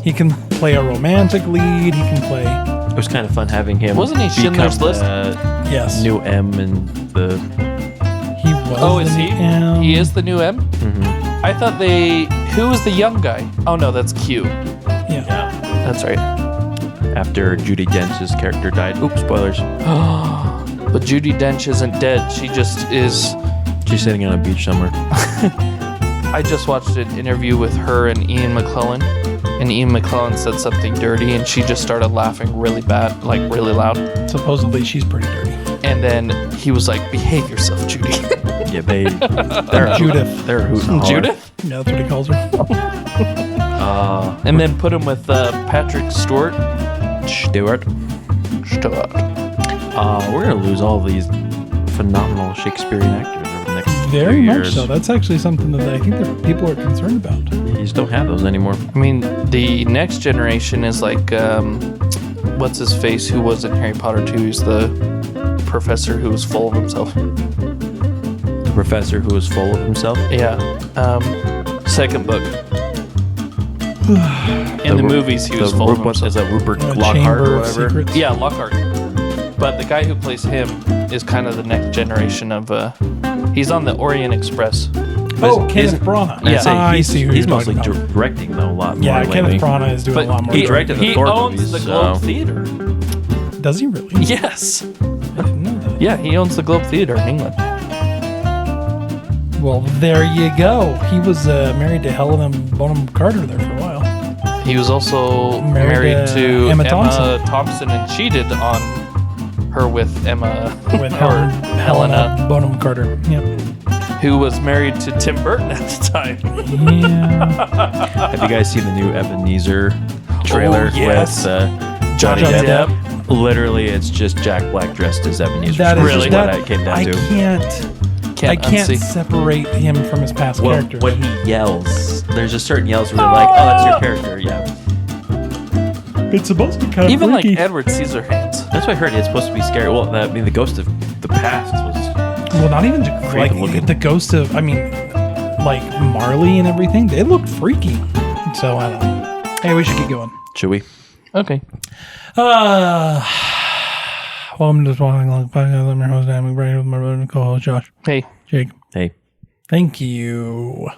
He can play a romantic lead. He can play. It was kind of fun having him. Wasn't he Schindler's List? Yes. New M and the. He was. Oh, is he? He is the new M? Mm-hmm. I thought who was the young guy? Oh no, that's Q. Yeah. That's right. After Judi Dench's character died. Oops, spoilers. But Judi Dench isn't dead. She just is. She's sitting on a beach somewhere. I just watched an interview with her and Ian McClellan, and Ian McClellan said something dirty, and she just started laughing really bad, like really loud. Supposedly, she's pretty dirty. And then he was like, "Behave yourself, Judy." Yeah, they're Judith. They're hooting and hollering. Judith? Yeah, that's what he calls her. And then put him with Patrick Stewart. We're gonna lose all these phenomenal Shakespearean actors over the next Very few much years. so. That's actually something that I think that people are concerned about. You just don't have those anymore. I mean, the next generation is like, what's his face? Who was in Harry Potter 2? He's the professor who was full of himself. The professor who was full of himself. Yeah. Second book. In the movies, he was full of himself. Is that Rupert Chamber Lockhart or of whatever? Secrets. Yeah, Lockhart. But the guy who plays him is kind of the next generation of. He's on the Orient Express. Oh, Kenneth Branagh. Yeah. I see who He's you're mostly talking about. directing though a lot more. Yeah, lately. Kenneth Branagh is doing a lot more. he directed the He Thor owns movies, the so- Globe Theater. Does he really? Yes. I didn't know that. Yeah, he owns the Globe Theater in England. Well, there you go. He was married to Helena Bonham Carter there for a while. He was also married to Emma Emma Thompson and cheated on her with Emma With Helena Bonham Carter. Yep. who was married to Tim Burton at the time. Yeah. Have you guys seen the new Ebenezer trailer yes. with Johnny Depp? Literally, it's just Jack Black dressed as Ebenezer. That is Really? what it came down I to. can't unsee. separate him from his past Well, characters. when he yells, there's just certain yells where you're like, oh, that's your character. Yeah. It's supposed to be kind of Even like freaky. Edward Scissorhands. That's what I heard. It's supposed to be scary. Well, the ghost of the past was. Well, not even like looking. the ghost of, like Marley and everything. They looked freaky. So I don't know. Hey, we should get going. Should we? Okay. Welcome to Twaddling Along. I'm your host, Dan McBride, with my brother and co-host, Josh. Hey. Jake. Hey. Thank you.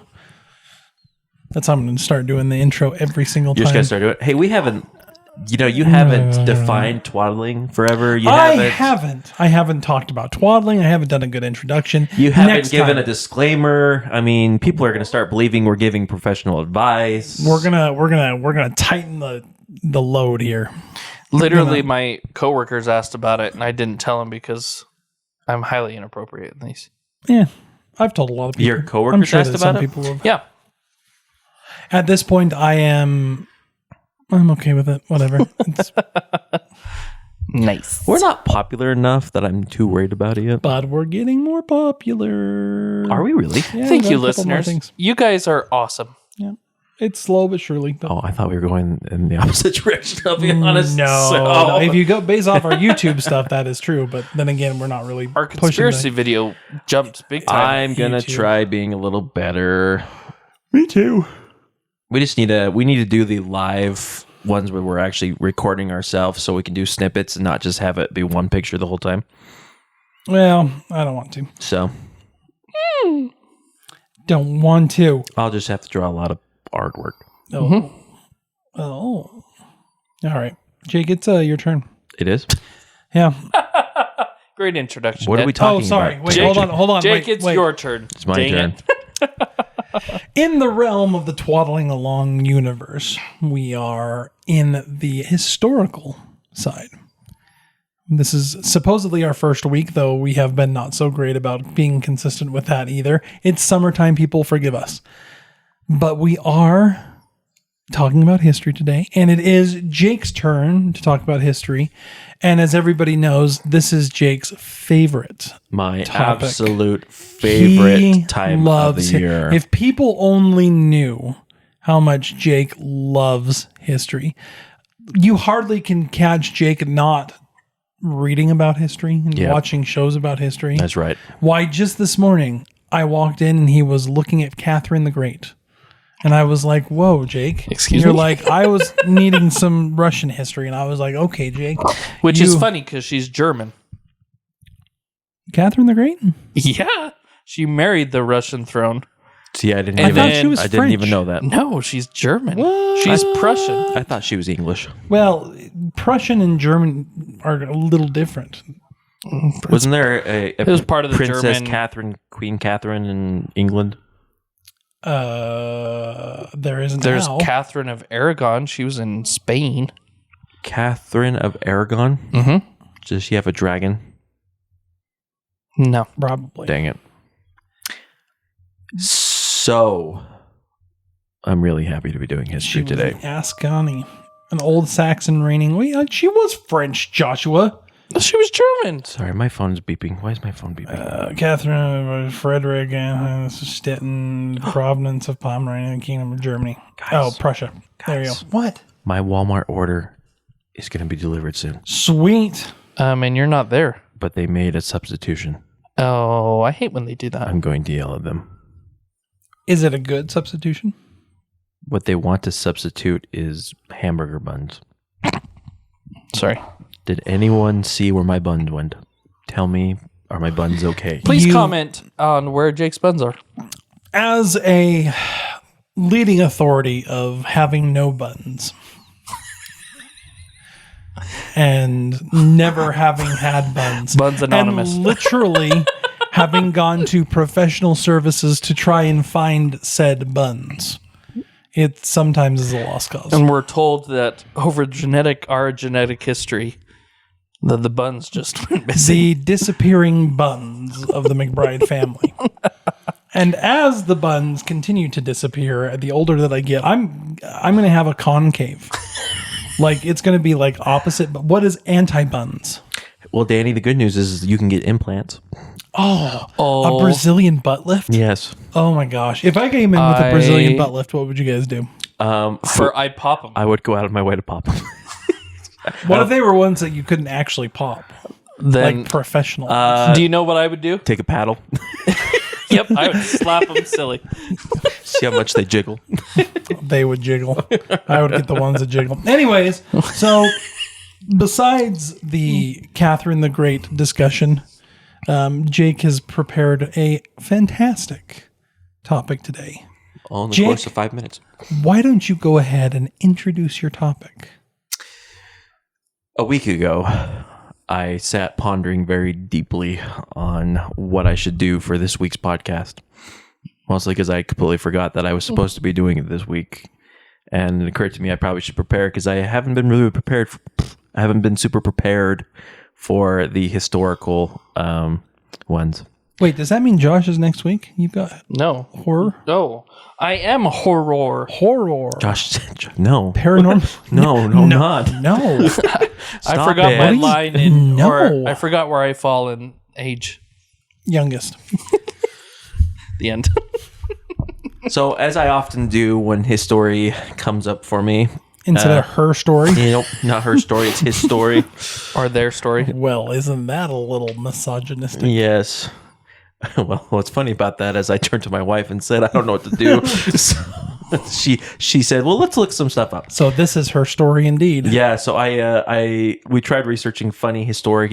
That's how I'm going to start doing the intro every single time. You're just going to start doing it. Hey, we haven't. You haven't defined twaddling forever. I haven't talked about twaddling. I haven't done a good introduction. You haven't Next given time, a disclaimer. I mean, people are going to start believing we're giving professional advice. We're gonna tighten the load here. Literally, my coworkers asked about it, and I didn't tell them because I'm highly inappropriate in these. Yeah, I've told a lot of people. Your coworkers asked that some about it? people have. Yeah. At this point, I'm okay with it. Whatever. It's, Nice. We're not popular enough that I'm too worried about it yet. but we're getting more popular. Are we really? Yeah, Thank we you, got a couple more listeners. things. You guys are awesome. Yeah, it's slow but surely. But Oh, I thought we were going in the opposite direction, I'll be honest. no, if you go based off our YouTube stuff, that is true. But then again, we're not really Our pushing conspiracy video jumped big time. I'm going to YouTube. try being a little better. Me too. We just need to do the live ones where we're actually recording ourselves so we can do snippets and not just have it be one picture the whole time. Well, I don't want to. So Don't want to. I'll just have to draw a lot of artwork. Oh. Oh. All right. Jake, it's your turn. It is? Yeah. Great introduction. What are we talking Oh, sorry. about? Wait, Jake, hold on. Jake, wait, it's wait. your turn. It's my Dang turn. it. In the realm of the Twaddling Along universe, we are in the historical side. This is supposedly our first week, though we have been not so great about being consistent with that either. It's summertime, people, forgive us. But we are talking about history today, and it is Jake's turn to talk about history. And as everybody knows, this is Jake's favorite My topic. absolute favorite He time of loves the hi- year. If people only knew how much Jake loves history, you hardly can catch Jake not reading about history and Yep. watching shows about history. That's right. Why, just this morning, I walked in and he was looking at Catherine the Great. And I was like, whoa, Jake. Excuse You're me? like, I was needing some Russian history. And I was like, okay, Jake. Which is funny because she's German. Catherine the Great? Yeah. She married the Russian throne. See, I didn't And even. then- I didn't even know that. No, she's German. What? She's Prussian. I thought she was English. Well, Prussian and German are a little different. Wasn't there a It was part of the Princess German. Catherine, Queen Catherine in England? There isn't There's now. Catherine of Aragon. She was in Spain. Catherine of Aragon? Mm-hmm. Does she have a dragon? No. Probably. Dang it. So, I'm really happy to be doing She history was today. an Ascani, an old Saxon reigning. Wait, she was French, Joshua. She was German. Sorry, my phone's beeping. Why is my phone beeping? Catherine Frederick Stettin, province of Pomerania, Kingdom of Germany. Guys. Prussia. There you go. What? My Walmart order is going to be delivered soon, Sweet. And you're not there. but they made a substitution. Oh, I hate when they do that. I'm going to yell at them. Is it a good substitution? What they want to substitute is hamburger buns. Sorry. Did anyone see where my buns went? Tell me, are my buns okay? Please You- comment on where Jake's buns are. As a leading authority of having no buttons and never having had buns, Buns Anonymous. and literally having gone to professional services to try and find said buns, it sometimes is a lost cause. And we're told that over our genetic history, the buns just went missing. The disappearing buns of the McBride family. And as the buns continue to disappear, the older that I get, I'm going to have a concave. Like, it's going to be like opposite. But what is anti-buns? Well, Danny, the good news is you can get implants. A Brazilian butt lift? Yes. Oh my gosh. If I came in with a Brazilian butt lift, what would you guys do? I'd pop them. I would go out of my way to pop them. What if they were ones that you couldn't actually pop? Then, Like professional. do you know what I would do? Take a paddle. Yep, I would slap them silly. See how much they jiggle. They would jiggle. I would get the ones that jiggle. Anyways, so besides the Catherine the Great discussion, Jake has prepared a fantastic topic today. All in the Jake? course of 5 minutes. Why don't you go ahead and introduce your topic? A week ago, I sat pondering very deeply on what I should do for this week's podcast. Mostly because I completely forgot that I was supposed to be doing it this week. And it occurred to me I probably should prepare because I haven't been really prepared. I haven't been super prepared for the historical ones. Wait, does that mean Josh is next week? You've got No. horror? No. I am horror. Horror. Josh, no. Paranormal? No, I'm not. No. I forgot it. my What is- line in, No. or I forgot where I fall in age. Youngest. The end. So, as I often do when his story comes up for me, Instead of her story. nope, not her story, it's his story. Or their story. Well, isn't that a little misogynistic? Yes. Well, what's funny about that is I turned to my wife and said, I don't know what to do. So she said, well, let's look some stuff up. So this is her story indeed. Yeah, so we tried researching funny historic.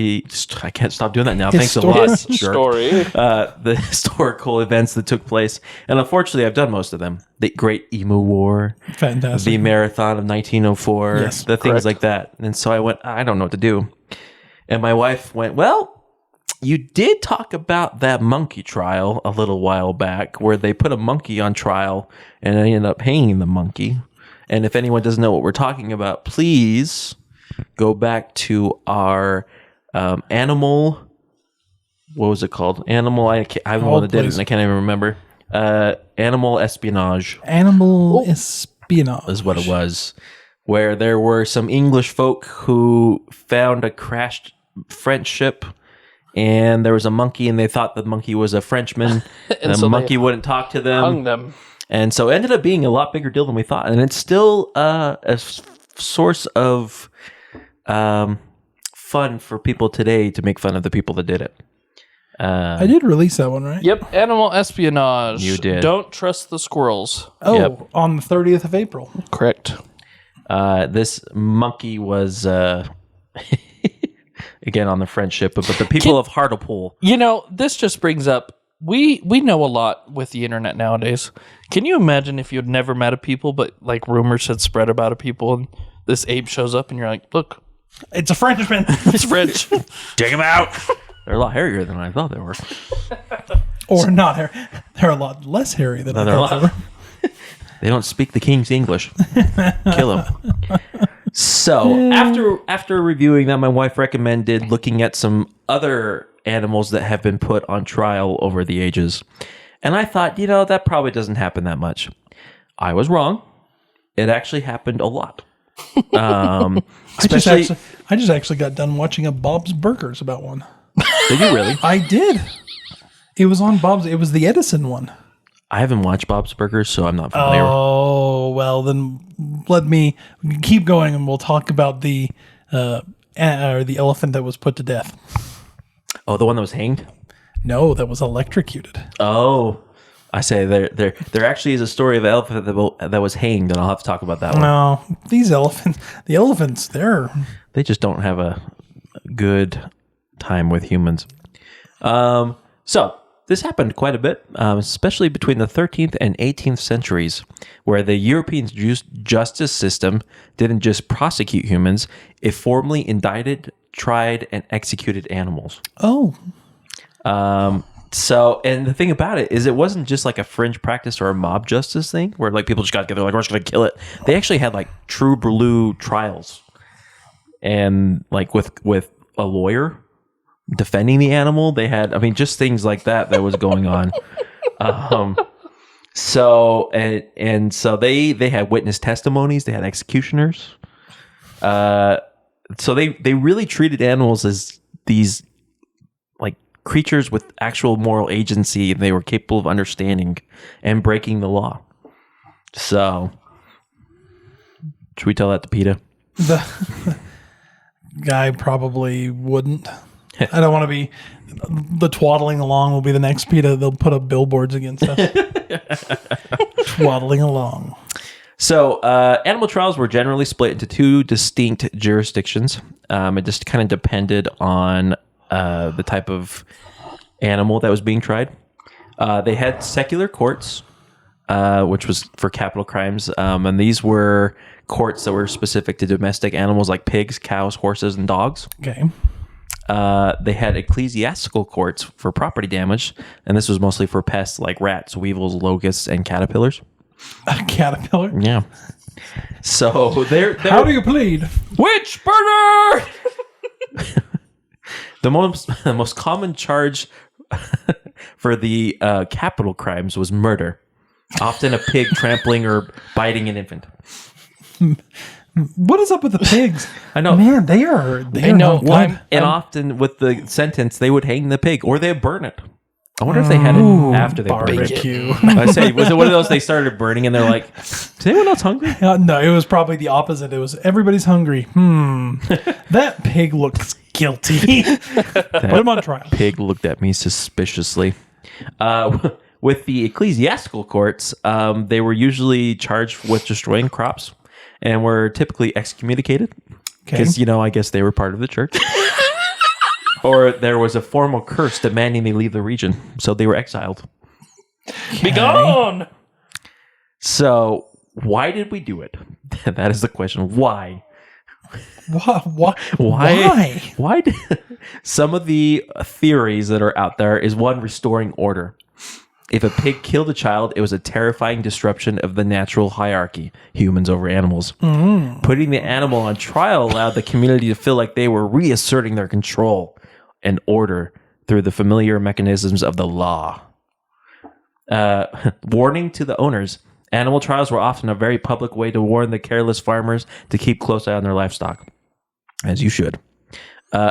I can't stop doing that now. Thanks a lot. jerk. Story. The historical events that took place, and unfortunately, I've done most of them. The Great Emu War, Fantastic. the Marathon of 1904, Yes, the things like that. And so I went, I don't know what to do. And my wife went, well, you did talk about that monkey trial a little while back where they put a monkey on trial and they ended up hanging the monkey. And if anyone doesn't know what we're talking about, please go back to our animal. What was it called? Animal. I the one that did it, and I can't even remember. Animal espionage Animal espionage. is what it was, where there were some English folk who found a crashed French ship. And there was a monkey, and they thought the monkey was a Frenchman, and the so they monkey wouldn't talk to them. Hung them. And so it ended up being a lot bigger deal than we thought. And it's still source of fun for people today to make fun of the people that did it. I did release that one, right? Yep, animal espionage. You did. Don't trust the squirrels. Oh, Yep. on the 30th of April. Correct. This monkey was again on the French ship, but the people of Hartlepool. You know, this just brings up, we know a lot with the internet nowadays. Can you imagine if you had never met a people, but like rumors had spread about a people, and this ape shows up and you're like, look, It's a Frenchman. it's French. Take him out. They're a lot hairier than I thought they were. Or not hairy. They're a lot less hairy than I they're a thought they lot- were. They don't speak the king's English. Kill him. So after reviewing that, my wife recommended looking at some other animals that have been put on trial over the ages. And I thought, that probably doesn't happen that much. I was wrong. It actually happened a lot. I Especially, just actually got done watching a Bob's Burgers about one. did you really? I did. It was on Bob's. It was the Edison one. I haven't watched Bob's Burgers, so I'm not familiar. Oh, well, then let me keep going and we'll talk about the elephant that was put to death. Oh, the one that was hanged? No, that was electrocuted. Oh, I say there actually is a story of an elephant that was hanged, and I'll have to talk about that one. No, the elephants, They just don't have a good time with humans. So this happened quite a bit, especially between the 13th and 18th centuries, where the European justice system didn't just prosecute humans, it formally indicted, tried, and executed animals. Oh, So, and the thing about it is it wasn't just like a fringe practice or a mob justice thing where like people just got together like, we're just going to kill it. They actually had like true blue trials and like with a lawyer defending the animal. They had, just things like that was going on. So they had witness testimonies. They had executioners. So they really treated animals as these like creatures with actual moral agency. They were capable of understanding and breaking the law. So should we tell that to PETA? the guy probably wouldn't. I don't want to be the Twaddling Along will be the next PETA. They'll put up billboards against us. Twaddling Along. So animal trials were generally split into two distinct jurisdictions. It just kind of depended on the type of animal that was being tried. They had secular courts, which was for capital crimes. And these were courts that were specific to domestic animals like pigs, cows, horses, and dogs. Okay. They had ecclesiastical courts for property damage, and this was mostly for pests like rats, weevils, locusts, and caterpillars. A caterpillar. Yeah. So they're How do you plead? Witch burner! the most common charge for the capital crimes was murder, often a pig trampling or biting an infant. What is up with the pigs? I know. Man, they are know. not good. And often with the sentence, they would hang the pig or they'd burn it. I wonder if they had it after they burned it. Barbecue. I say, was it one of those they started burning and they're like, is anyone else hungry? No, it was probably the opposite. It was everybody's hungry. That pig looks guilty. Put him on trial. Pig looked at me suspiciously. With the ecclesiastical courts, they were usually charged with destroying crops and were typically excommunicated because, I guess they were part of the church. Or there was a formal curse demanding they leave the region, so they were exiled. Be gone! So why did we do it? That is the question. Why? Why did some of the theories that are out there is one, restoring order. If a pig killed a child, it was a terrifying disruption of the natural hierarchy, humans over animals. Putting the animal on trial allowed the community to feel like they were reasserting their control and order through the familiar mechanisms of the law. Warning to the owners. Animal trials were often a very public way to warn the careless farmers to keep close eye on their livestock, as you should.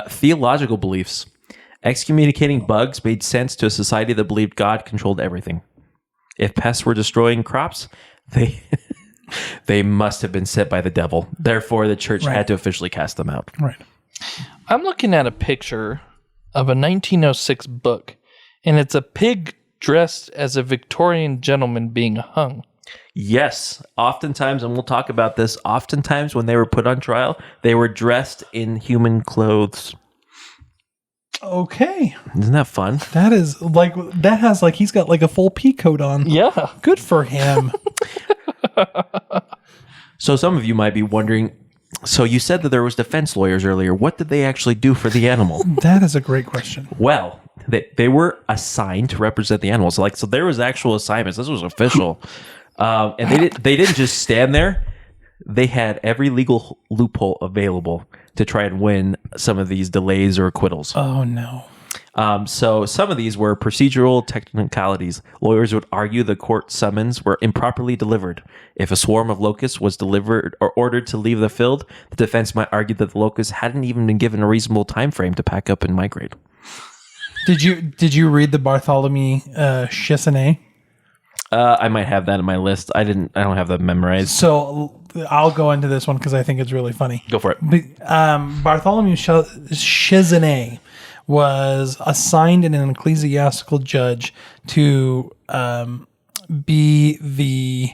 Theological beliefs. Excommunicating bugs made sense to a society that believed God controlled everything. If pests were destroying crops, they must have been sent by the devil. Therefore, the church had to officially cast them out. Right. I'm looking at a picture of a 1906 book, and it's a pig dressed as a Victorian gentleman being hung. Yes. Oftentimes, and we'll talk about this, oftentimes when they were put on trial, they were dressed in human clothes. Okay. Isn't that fun? That is like, that has like, he's got like a full pea coat on. Yeah. Good for him. So some of you might be wondering, so you said that there was defense lawyers earlier. What did they actually do for the animal? That is a great question. Well, they were assigned to represent the animals. Like, so there was actual assignments. This was official. And they didn't just stand there. They had every legal loophole available to try and win some of these delays or acquittals. Oh, no. So some of these were procedural technicalities. Lawyers would argue the court summons were improperly delivered. If a swarm of locusts was delivered or ordered to leave the field, the defense might argue that the locusts hadn't even been given a reasonable time frame to pack up and migrate. Did you read the Bartholomew Chesney? I might have that in my list. I don't have that memorized. So I'll go into this one because I think it's really funny. Go for it. Bartholomew Chesney was assigned an ecclesiastical judge to be the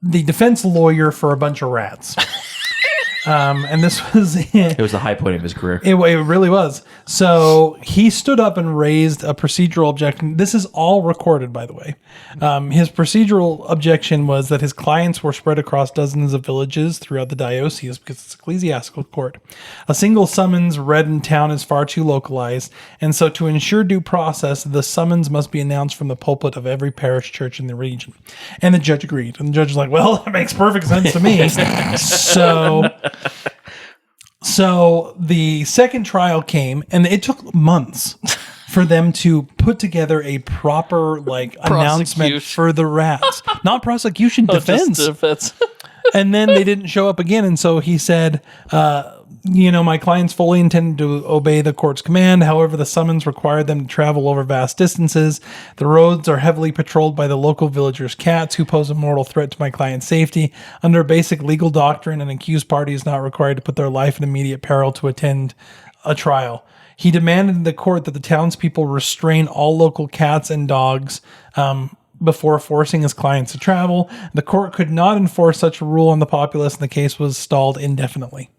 defense lawyer for a bunch of rats. And this was It was the high point of his career. It really was. So he stood up and raised a procedural objection. This is all recorded, by the way. His procedural objection was that his clients were spread across dozens of villages throughout the diocese because it's ecclesiastical court. A single summons read in town is far too localized, and so to ensure due process, the summons must be announced from the pulpit of every parish church in the region. And the judge agreed. And the judge was like, well, that makes perfect sense to me. So the second trial came, and it took months for them to put together a proper announcement for the rats. Not prosecution, defense. Just defense. And then they didn't show up again, and so he said, my clients fully intended to obey the court's command. However, the summons required them to travel over vast distances. The roads are heavily patrolled by the local villagers' cats who pose a mortal threat to my client's safety. Under basic legal doctrine, an accused party is not required to put their life in immediate peril to attend a trial. He demanded in the court that the townspeople restrain all local cats and dogs before forcing his clients to travel. The court could not enforce such a rule on the populace, and the case was stalled indefinitely.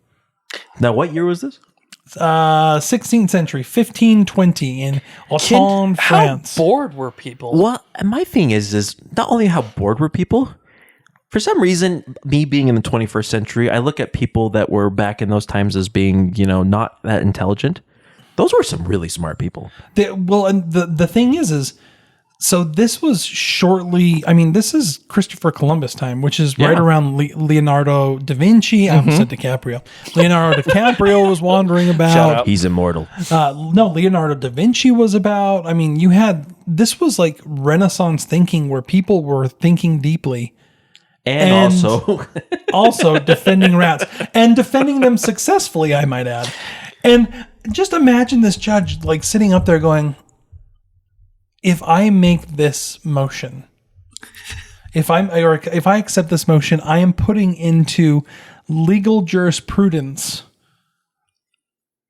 Now, what year was this? 16th century, 1520 in Autun, France. How bored were people? Well, my thing is not only how bored were people, for some reason, me being in the 21st century, I look at people that were back in those times as being, not that intelligent. Those were some really smart people. And the thing is so this was shortly, this is Christopher Columbus time, which is right around Leonardo da Vinci. I almost said DiCaprio. Leonardo DiCaprio was wandering about. Shout out. He's immortal. No, Leonardo da Vinci was about. This was like Renaissance thinking where people were thinking deeply. And also defending rats. And defending them successfully, I might add. And just imagine this judge sitting up there going, if I make this motion, if I accept this motion, I am putting into legal jurisprudence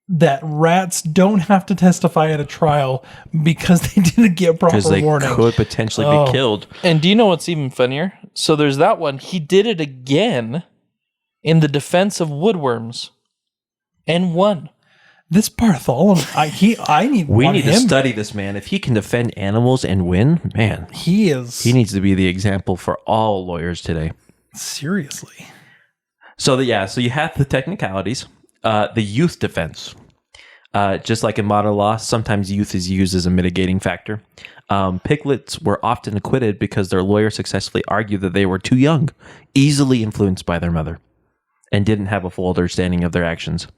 that rats don't have to testify at a trial because they didn't get proper warning. Because they could potentially be killed. And do you know what's even funnier? So there's that one. He did it again in the defense of woodworms and won. This Bartholomew, we need to study this man. If he can defend animals and win, man, he needs to be the example for all lawyers today. Seriously. So you have the technicalities, the youth defense. Just like in modern law, sometimes youth is used as a mitigating factor. Piglets were often acquitted because their lawyer successfully argued that they were too young, easily influenced by their mother, and didn't have a full understanding of their actions.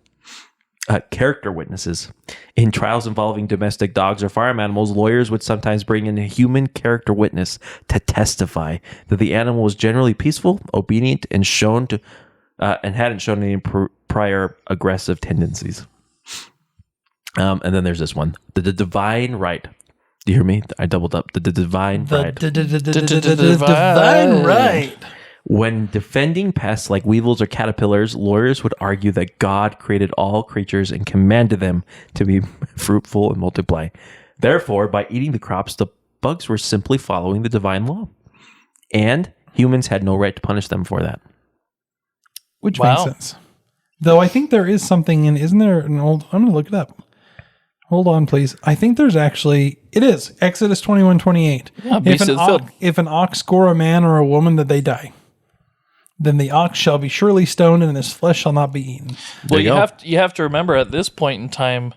Character witnesses. In trials involving domestic dogs or farm animals, lawyers would sometimes bring in a human character witness to testify that the animal was generally peaceful, obedient, and hadn't shown any prior aggressive tendencies. And then there's this one, the divine right. Do you hear me? I doubled up. The divine right. Divine right. When defending pests like weevils or caterpillars, lawyers would argue that God created all creatures and commanded them to be fruitful and multiply. Therefore, by eating the crops, the bugs were simply following the divine law. And humans had no right to punish them for that. Which makes sense. Though I think there is something in, isn't there an old, I'm going to look it up. Hold on, please. I think there's actually, it is, Exodus 21:28. Yeah, beast of the field. If an ox gore a man or a woman, that they die. Then the ox shall be surely stoned, and his flesh shall not be eaten. Well, you have to remember at this point in time,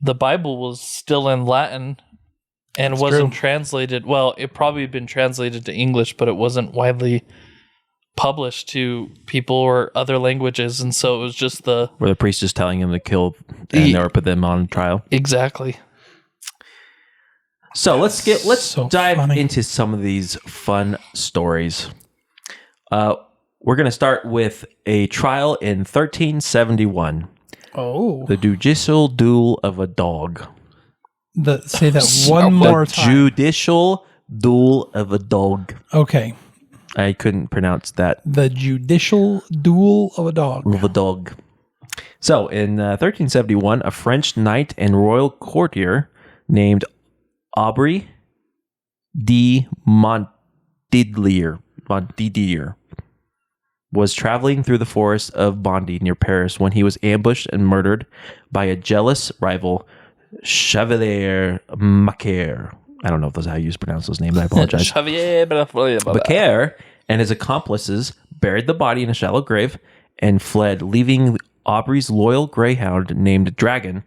the Bible was still in Latin and wasn't translated. Well, it probably had been translated to English, but it wasn't widely published to people or other languages, and so it was just where the priest is telling him to kill and or put them on trial. Exactly. So let's dive into some of these fun stories. We're going to start with a trial in 1371. Oh, The judicial duel of a dog. Say that one more time. Judicial duel of a dog. Okay. I couldn't pronounce that. The judicial duel of a dog. Of a dog. So, in 1371, a French knight and royal courtier named Aubry de Montdidier was traveling through the forest of Bondy near Paris when he was ambushed and murdered by a jealous rival, Chevalier Macaire. I don't know if that's how you pronounce those names. I apologize. Macaire and his accomplices buried the body in a shallow grave and fled, leaving Aubry's loyal greyhound named Dragon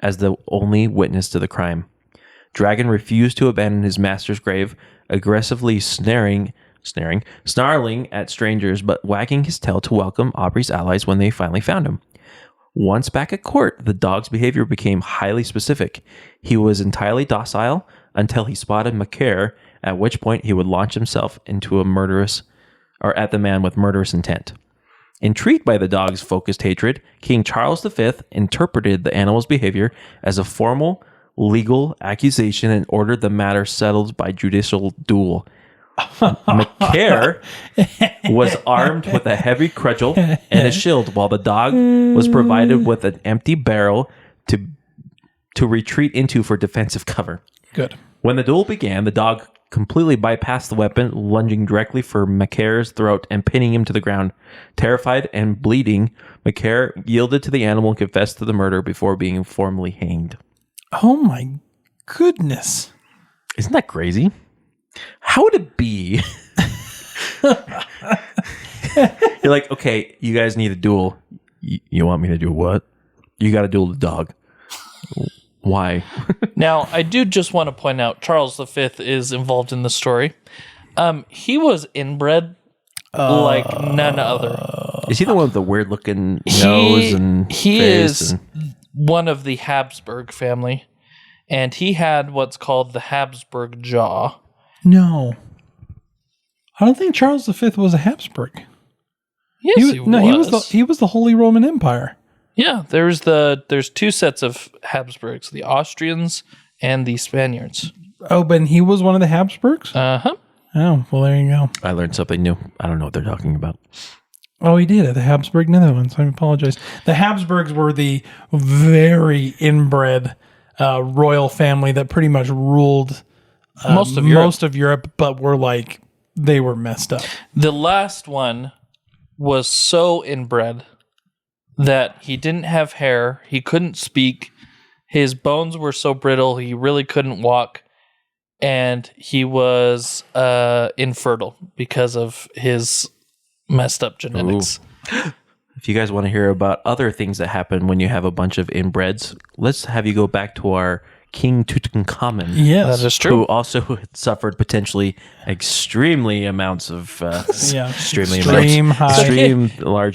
as the only witness to the crime. Dragon refused to abandon his master's grave, aggressively snarling at strangers, but wagging his tail to welcome Aubry's allies when they finally found him. Once back at court, the dog's behavior became highly specific. He was entirely docile until he spotted Macaire, at which point he would launch himself into at the man with murderous intent. Intrigued by the dog's focused hatred, King Charles V interpreted the animal's behavior as a formal legal accusation and ordered the matter settled by judicial duel. Macaire was armed with a heavy cudgel and a shield, while the dog was provided with an empty barrel to retreat into for defensive cover. Good. When the duel began, the dog completely bypassed the weapon, lunging directly for Macaire's throat and pinning him to the ground. Terrified and bleeding, Macaire yielded to the animal and confessed to the murder before being formally hanged. Oh my goodness. Isn't that crazy? How would it be? You're like, okay, you guys need a duel. You want me to do what? You got to duel the dog. Why? Now, I do just want to point out Charles V is involved in the story. He was inbred like none other. Is he the one with the weird looking nose and he face? Is one of the Habsburg family, and he had what's called the Habsburg jaw. No. I don't think Charles V was a Habsburg. Yes, he was. No, he was the Holy Roman Empire. Yeah, there's two sets of Habsburgs, the Austrians and the Spaniards. Oh, but he was one of the Habsburgs? Uh-huh. Oh, well, there you go. I learned something new. I don't know what they're talking about. Oh, he did at the Habsburg Netherlands. I apologize. The Habsburgs were the very inbred royal family that pretty much ruled most of Europe, but they were messed up. The last one was so inbred that he didn't have hair, he couldn't speak, his bones were so brittle he really couldn't walk, and he was infertile because of his messed up genetics. Ooh. If you guys want to hear about other things that happen when you have a bunch of inbreds, let's have you go back to our King Tutankhamun. Yes, that is true. Who also suffered potentially extreme large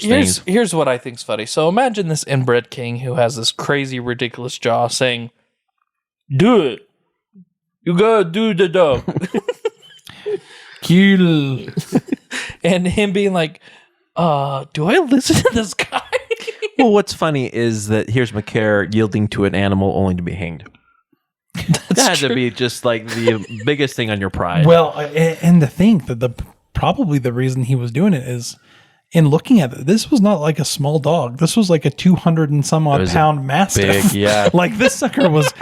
things. Here's what I think's funny. So imagine this inbred king who has this crazy, ridiculous jaw saying, "Do it. You gotta do the dog." Kill. And him being like, do I listen to this guy? Well, what's funny is that here's Macaire yielding to an animal only to be hanged. That had to be just like the biggest thing on your pride. Well, and to think that the probably the reason he was doing it is, in looking at it, this was not like a small dog. This was like a 200 and some odd pound mastiff. big, yeah. Like this sucker was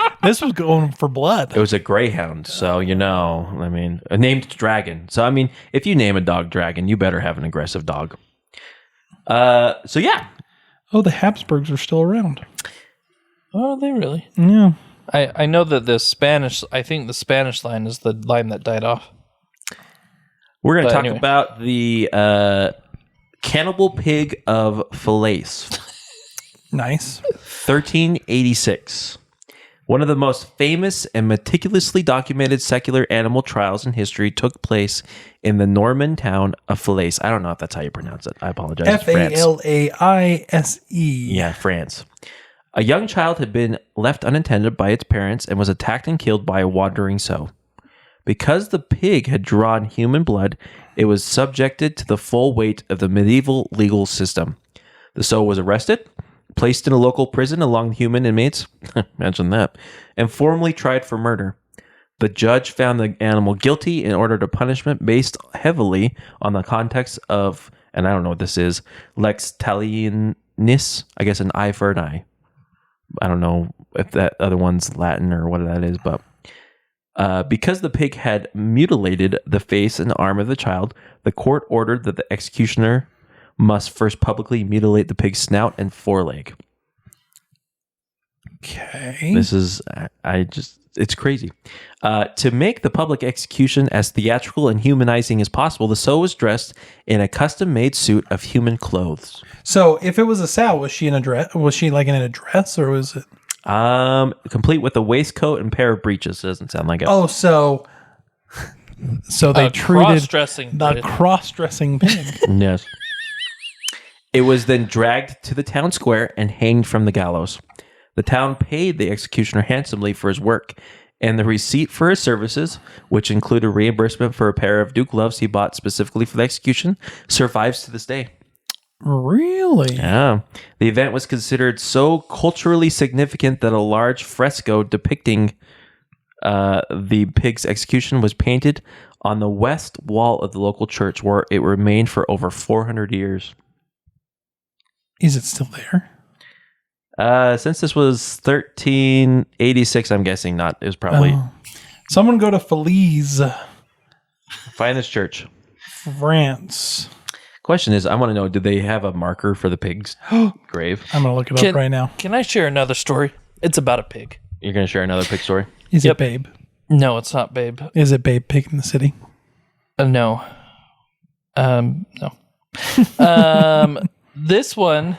going for blood. It was a greyhound, so a named Dragon. So if you name a dog Dragon, you better have an aggressive dog. So yeah. Oh, the Habsburgs are still around. Oh, are they really? Yeah. I know that I think the Spanish line is the line that died off. We're going to talk about the cannibal pig of Falaise. Nice. 1386. One of the most famous and meticulously documented secular animal trials in history took place in the Norman town of Falaise. I don't know if that's how you pronounce it. I apologize. Falaise. Yeah, France. A young child had been left unattended by its parents and was attacked and killed by a wandering sow. Because the pig had drawn human blood, it was subjected to the full weight of the medieval legal system. The sow was arrested, placed in a local prison along with human inmates, imagine that, and formally tried for murder. The judge found the animal guilty and ordered a punishment based heavily on the context of, and I don't know what this is, lex talionis, I guess an eye for an eye. I don't know if that other one's Latin or what that is, but because the pig had mutilated the face and arm of the child, the court ordered that the executioner must first publicly mutilate the pig's snout and foreleg. Okay. This is, it's crazy. To make the public execution as theatrical and humanizing as possible, the sow was dressed in a custom-made suit of human clothes. So, if it was a sow, was she in a dress? Was she like in a dress, or was it complete with a waistcoat and pair of breeches? Doesn't sound like it. Oh, so they treated cross-dressing the cross-dressing pig. Yes. It was then dragged to the town square and hanged from the gallows. The town paid the executioner handsomely for his work, and the receipt for his services, which included reimbursement for a pair of Duke gloves he bought specifically for the execution, survives to this day. Really? Yeah. The event was considered so culturally significant that a large fresco depicting the pig's execution was painted on the west wall of the local church, where it remained for over 400 years. Is it still there? Since this was 1386, I'm guessing not. It was probably... Someone go to Falaise, Find this church. France. Question is, I want to know, did they have a marker for the pig's grave? I'm going to look it up right now. Can I share another story? It's about a pig. You're going to share another pig story? Is it Babe? No, it's not Babe. Is it Babe Pig in the City? No. No. This one,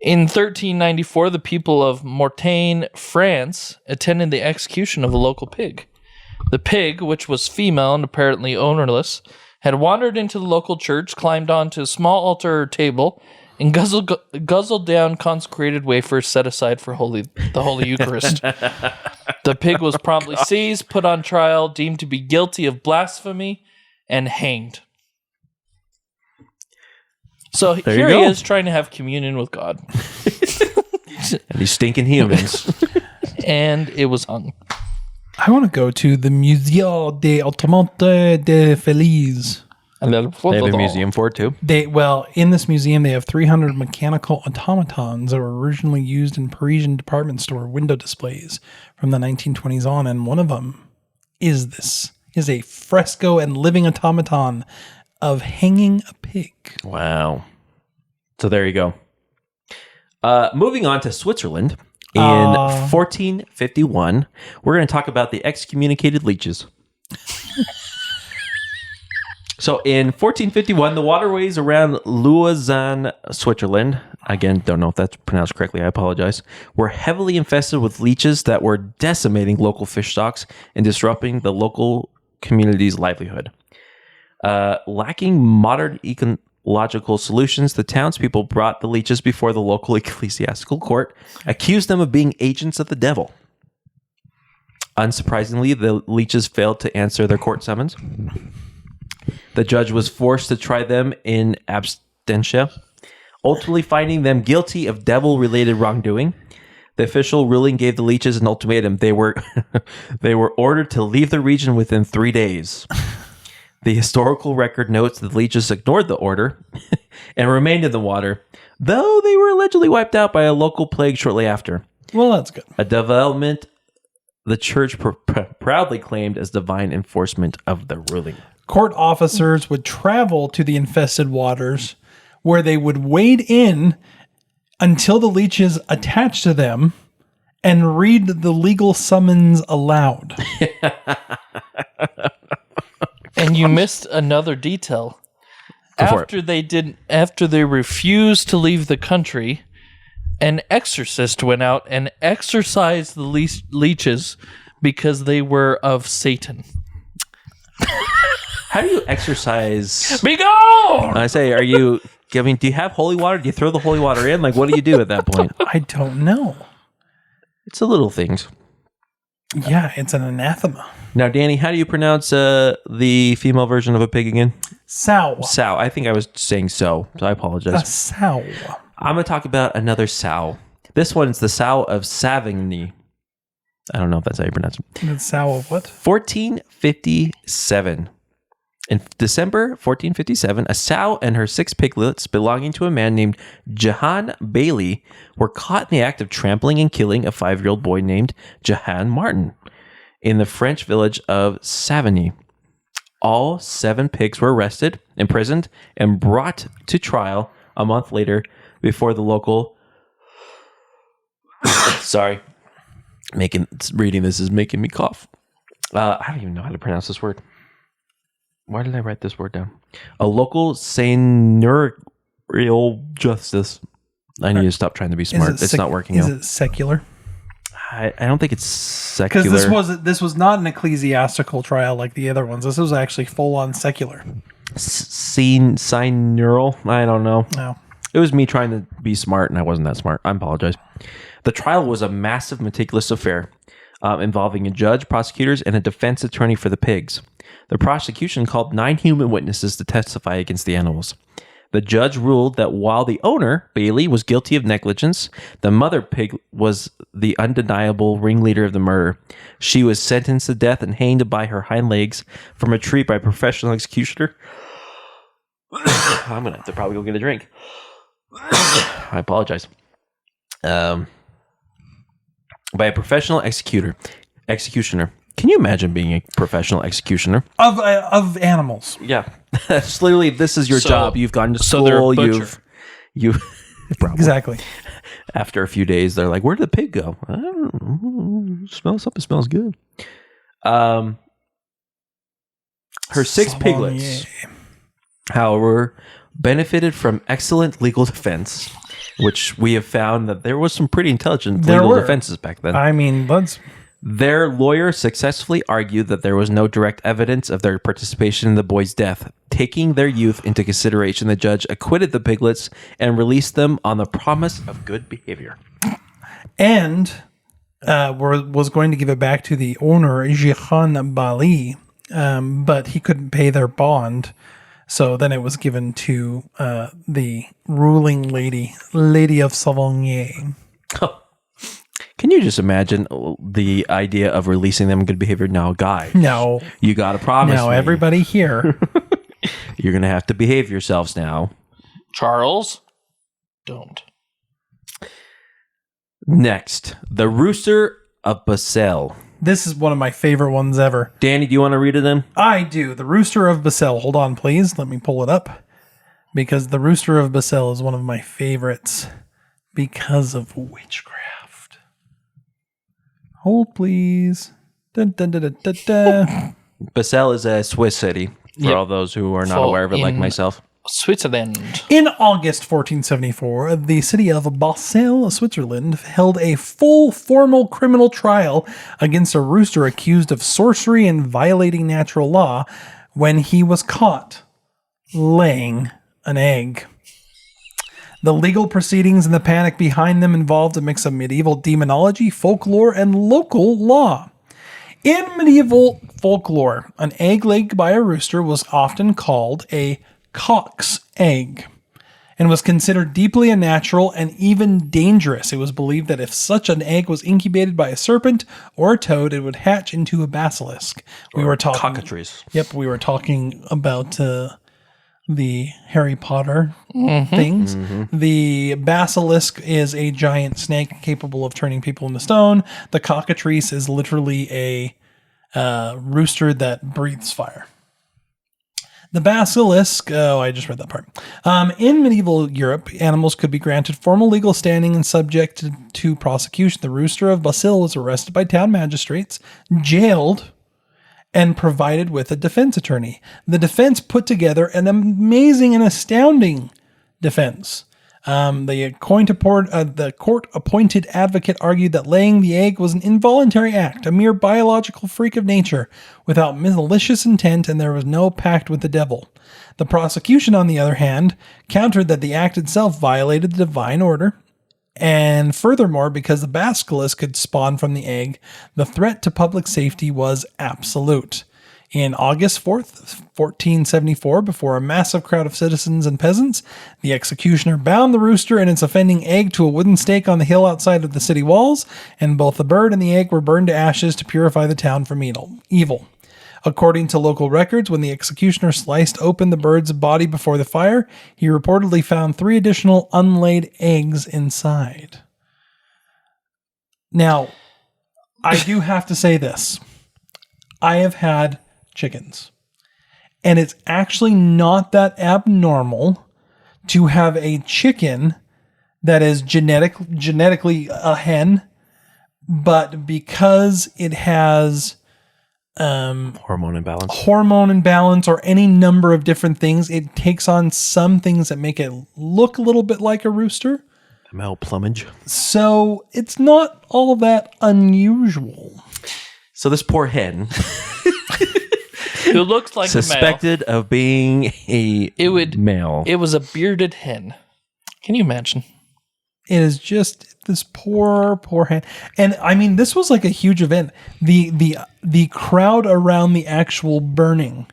in 1394, the people of Mortagne, France, attended the execution of a local pig. The pig, which was female and apparently ownerless, had wandered into the local church, climbed onto a small altar or table, and guzzled down consecrated wafers set aside for the Holy Eucharist. The pig was promptly seized, put on trial, deemed to be guilty of blasphemy, and hanged. So here he is trying to have communion with God. And these stinking humans. And it was hung. I want to go to the Musée des Automates de Falaise. They have a museum for it too. In this museum, they have 300 mechanical automatons that were originally used in Parisian department store window displays from the 1920s on, and one of them is a fresco and living automaton of hanging a pig. Wow. So there you go. Moving on to Switzerland. In 1451, we're going to talk about the excommunicated leeches. So in 1451, the waterways around Lausanne, Switzerland, again, don't know if that's pronounced correctly, I apologize, were heavily infested with leeches that were decimating local fish stocks and disrupting the local community's livelihood. Lacking modern ecological solutions, the townspeople brought the leeches before the local ecclesiastical court, accused them of being agents of the devil. Unsurprisingly, the leeches failed to answer their court summons. The judge was forced to try them in absentia, ultimately finding them guilty of devil-related wrongdoing. The official ruling gave the leeches an ultimatum. They were ordered to leave the region within 3 days. The historical record notes that the leeches ignored the order and remained in the water, though they were allegedly wiped out by a local plague shortly after. Well, that's good. A development the church proudly claimed as divine enforcement of the ruling. Court officers would travel to the infested waters where they would wade in until the leeches attached to them and read the legal summons aloud. And you missed another detail. After they refused to leave the country, an exorcist went out and exorcised the leeches because they were of Satan. How do you exercise? Be gone! I say, do you have holy water? Do you throw the holy water in? Like, what do you do at that point? I don't know. It's the little things. Yeah, it's an anathema. Now, Danny, how do you pronounce the female version of a pig again? Sow. Sow. I think I was saying so I apologize. A sow. I'm going to talk about another sow. This one's the sow of Savigny. I don't know if that's how you pronounce it. The sow of what? 1457. In December 1457, a sow and her 6 piglets belonging to a man named Jehan Bailey were caught in the act of trampling and killing a 5-year-old boy named Jehan Martin in the French village of Savigny. All 7 pigs were arrested, imprisoned, and brought to trial a month later before the local... Sorry. Reading this is making me cough. I don't even know how to pronounce this word. Why did I write this word down? A local seigneurial justice. I need to stop trying to be smart. It's not working out. Is it secular? I don't think it's secular. Because this was not an ecclesiastical trial like the other ones. This was actually full on secular. Seigneurial? I don't know. No. It was me trying to be smart, and I wasn't that smart. I apologize. The trial was a massive, meticulous affair involving a judge, prosecutors, and a defense attorney for the pigs. The prosecution called 9 human witnesses to testify against the animals. The judge ruled that while the owner, Bailey, was guilty of negligence, the mother pig was the undeniable ringleader of the murder. She was sentenced to death and hanged by her hind legs from a tree by a professional executioner. I'm going to have to probably go get a drink. I apologize. By a professional executioner. Can you imagine being a professional executioner of animals? Yeah, that's literally, this is your job. You've gone to school. They're a butcher. You've Exactly. After a few days, they're like, "Where did the pig go? I don't know. Something smells good." Her 6 piglets, however, benefited from excellent legal defense, which we have found that there was some pretty intelligent legal defenses back then. I mean, Their lawyer successfully argued that there was no direct evidence of their participation in the boy's death. Taking their youth into consideration, the judge acquitted the piglets and released them on the promise of good behavior. And was going to give it back to the owner, Jehan Bailey, but he couldn't pay their bond. So then it was given to the ruling lady of Savigny. Can you just imagine the idea of releasing them in good behavior? No, guys. No. You got to promise me. Everybody here. You're going to have to behave yourselves now. Charles, don't. Next, the Rooster of Basel. This is one of my favorite ones ever. Danny, do you want to read it then? I do. The Rooster of Basel. Hold on, please. Let me pull it up. Because the Rooster of Basel is one of my favorites because of witchcraft. Hold, please. Dun, dun, dun, dun, dun, dun. Basel is a Swiss city, for all those who are not aware of it, like myself. Switzerland. In August 1474, the city of Basel, Switzerland, held a full formal criminal trial against a rooster accused of sorcery and violating natural law when he was caught laying an egg. The legal proceedings and the panic behind them involved a mix of medieval demonology, folklore, and local law. In medieval folklore, an egg laid by a rooster was often called a cock's egg. and was considered deeply unnatural and even dangerous. It was believed that if such an egg was incubated by a serpent or a toad, it would hatch into a basilisk. We were talking Cockatrice. Yep, we were talking about the Harry Potter things. The basilisk is a giant snake capable of turning people into stone. The cockatrice is literally a rooster that breathes fire. The basilisk, I just read that part. In medieval Europe, animals could be granted formal legal standing and subjected to prosecution. The rooster of Basile was arrested by town magistrates, jailed, and provided with a defense attorney. The defense put together an amazing and astounding defense. The court-appointed advocate argued that laying the egg was an involuntary act, a mere biological freak of nature, without malicious intent, and there was no pact with the devil. The prosecution, on the other hand, countered that the act itself violated the divine order, and furthermore, because the basilisk could spawn from the egg, the threat to public safety was absolute. In August 4th, 1474, before a massive crowd of citizens and peasants, the executioner bound the rooster and its offending egg to a wooden stake on the hill outside of the city walls, and both the bird and the egg were burned to ashes to purify the town from evil. According to local records, when the executioner sliced open the bird's body before the fire, he reportedly found 3 additional unlaid eggs inside. Now, I do have to say this. I have had chickens, and it's actually not that abnormal to have a chicken that is genetically a hen, but because it has Hormone imbalance or any number of different things, it takes on some things that make it look a little bit like a rooster. Male plumage. So it's not all that unusual. So this poor hen Who looks like suspected of being a male. It was a bearded hen. Can you imagine? It is just this poor hen. And I mean, this was like a huge event. The crowd around the actual burning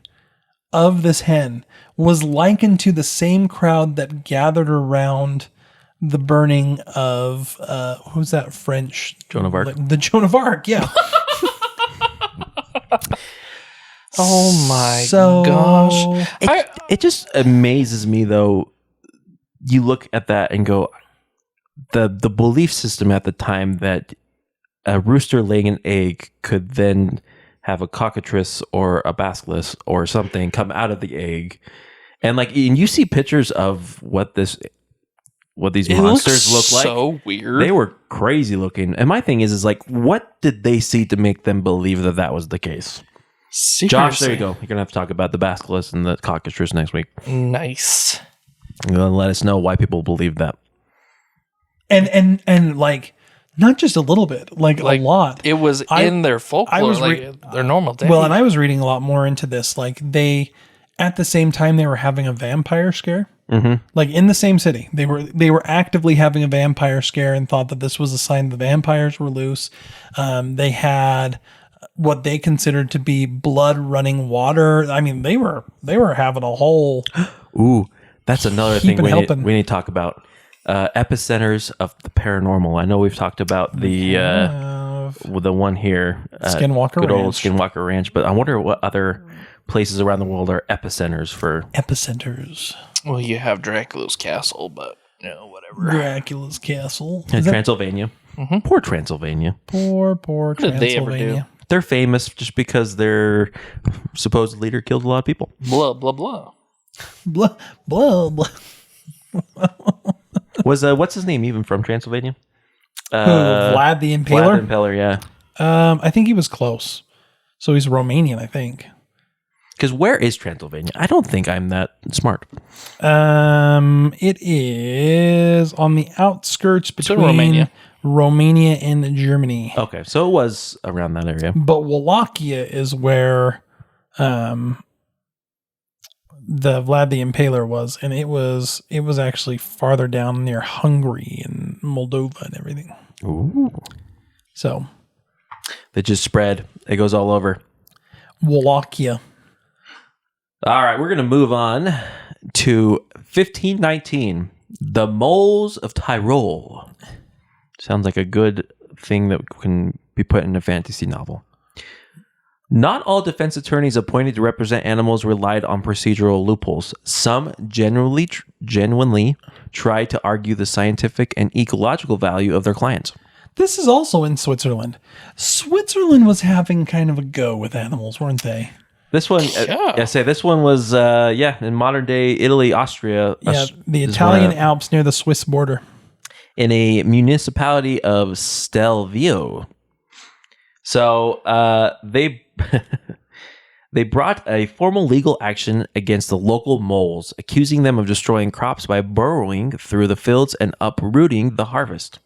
of this hen was likened to the same crowd that gathered around the burning of who's that French? Joan of Arc. The Joan of Arc, yeah. Oh my gosh. It just amazes me though. You look at that and go, the belief system at the time that a rooster laying an egg could then have a cockatrice or a basilisk or something come out of the egg. And you see pictures of what these monsters look like. So weird. They were crazy looking. And my thing is what did they see to make them believe that was the case? Seriously. Josh, there you go. You're going to have to talk about the basilisk and the cockatrice next week. Nice. You're going to let us know why people believe that. And not just a little bit, a lot. It was in their folklore, their normal day. Well, and I was reading a lot more into this. They, at the same time, they were having a vampire scare. Mm-hmm. In the same city, they were actively having a vampire scare and thought that this was a sign the vampires were loose. They had what they considered to be blood running water. I mean, they were having a whole. Ooh, that's another thing we need to talk about. Epicenters of the paranormal. I know we've talked about the one here, Skinwalker old Ranch. Skinwalker Ranch, but I wonder what other places around the world are epicenters for. Epicenters. Well, you have Dracula's castle, but whatever. Dracula's castle. And Transylvania. Mm-hmm. Poor Transylvania. Poor What did they ever do? They're famous just because their supposed leader killed a lot of people. Blah, blah, blah. Blah, blah, blah. Was what's his name even from Transylvania? Vlad the Impaler? Vlad the Impaler, yeah. I think he was close. So he's Romanian, I think. Because where is Transylvania? I don't think I'm that smart. It is on the outskirts between Romania and Germany. Okay, so it was around that area. But Wallachia is where the Vlad the Impaler was, and it was actually farther down near Hungary and Moldova and everything. Ooh. So they just spread. It goes all over. Wallachia. All right, we're going to move on to 1519. The Moles of Tyrol. Sounds like a good thing that can be put in a fantasy novel. Not all defense attorneys appointed to represent animals relied on procedural loopholes. Some genuinely tried to argue the scientific and ecological value of their clients. This is also in Switzerland. Switzerland was having kind of a go with animals, weren't they? This one, this one was, in modern day Italy, Austria. Yeah, the Italian Alps near the Swiss border. In a municipality of Stelvio. So they they brought a formal legal action against the local moles, accusing them of destroying crops by burrowing through the fields and uprooting the harvest.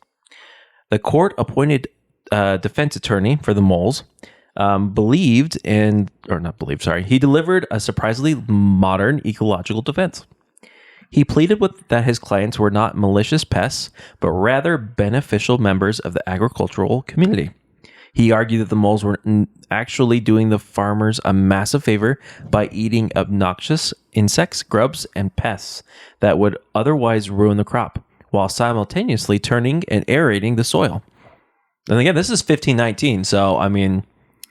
The court appointed defense attorney for the moles he delivered a surprisingly modern ecological defense. He pleaded that his clients were not malicious pests, but rather beneficial members of the agricultural community. He argued that the moles were actually doing the farmers a massive favor by eating obnoxious insects, grubs, and pests that would otherwise ruin the crop, while simultaneously turning and aerating the soil. And again, this is 1519, so I mean...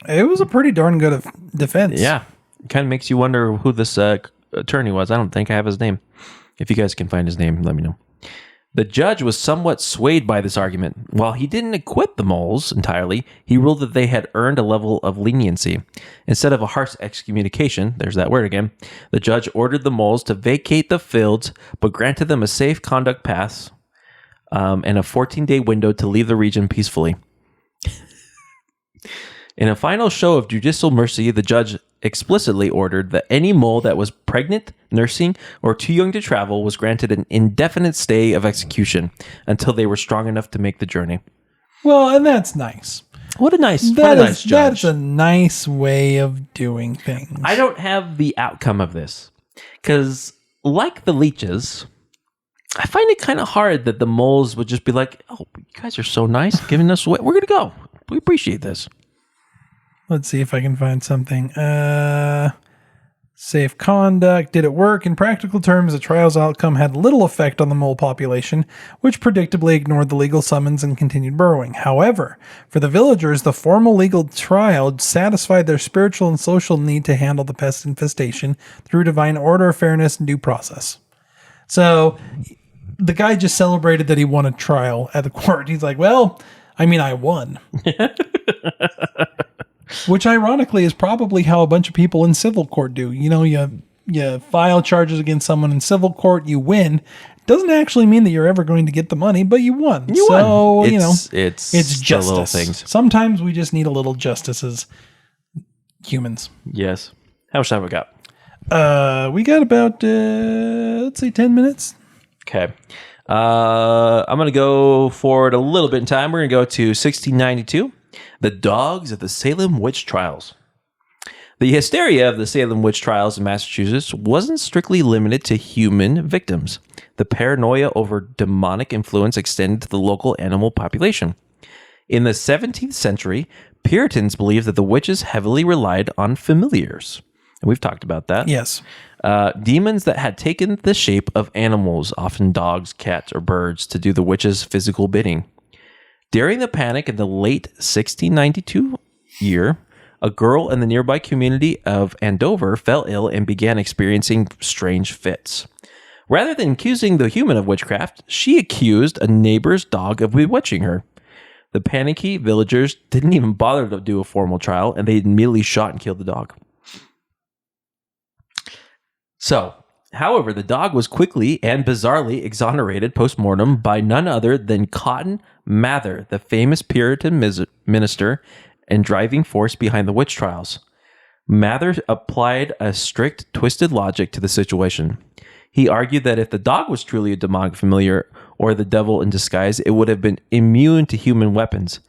It was a pretty darn good defense. Yeah. It kind of makes you wonder who this attorney was. I don't think I have his name. If you guys can find his name, let me know. The judge was somewhat swayed by this argument. While he didn't acquit the moles entirely, he ruled that they had earned a level of leniency. Instead of a harsh excommunication, there's that word again, the judge ordered the moles to vacate the fields, but granted them a safe conduct pass and a 14-day window to leave the region peacefully. In a final show of judicial mercy, the judge explicitly ordered that any mole that was pregnant, nursing, or too young to travel was granted an indefinite stay of execution until they were strong enough to make the journey. Well, and that's nice. What a nice judge. That's a nice way of doing things. I don't have the outcome of this because, like the leeches, I find it kind of hard that the moles would just be like, "Oh, you guys are so nice, giving us away. We're gonna go. We appreciate this." Let's see if I can find something. Safe conduct. Did it work? In practical terms, the trial's outcome had little effect on the mole population, which predictably ignored the legal summons and continued burrowing. However, for the villagers, the formal legal trial satisfied their spiritual and social need to handle the pest infestation through divine order, fairness, and due process. So the guy just celebrated that he won a trial at the court. He's like, well, I mean, I won. Which ironically is probably how a bunch of people in civil court do. You know, you file charges against someone in civil court, you win. Doesn't actually mean that you're ever going to get the money, but you won. So, it's justice. Little things. Sometimes we just need a little justice as humans. Yes. How much time we got? We got about, let's say 10 minutes. Okay. I'm going to go forward a little bit in time. We're going to go to 1692. The dogs of the Salem witch trials. The hysteria of the Salem witch trials in Massachusetts wasn't strictly limited to human victims. The paranoia over demonic influence extended to the local animal population. In the 17th century, Puritans believed that the witches heavily relied on familiars. And we've talked about that. Yes. Demons that had taken the shape of animals, often dogs, cats, or birds, to do the witches' physical bidding. During the panic in the late 1692 year, a girl in the nearby community of Andover fell ill and began experiencing strange fits. Rather than accusing the human of witchcraft, she accused a neighbor's dog of bewitching her. The panicky villagers didn't even bother to do a formal trial, and they immediately shot and killed the dog. So, however, the dog was quickly and bizarrely exonerated post-mortem by none other than Cotton Mather, the famous Puritan minister and driving force behind the witch trials. Mather applied a strict, twisted logic to the situation. He argued that if the dog was truly a demonic familiar or the devil in disguise, it would have been immune to human weapons.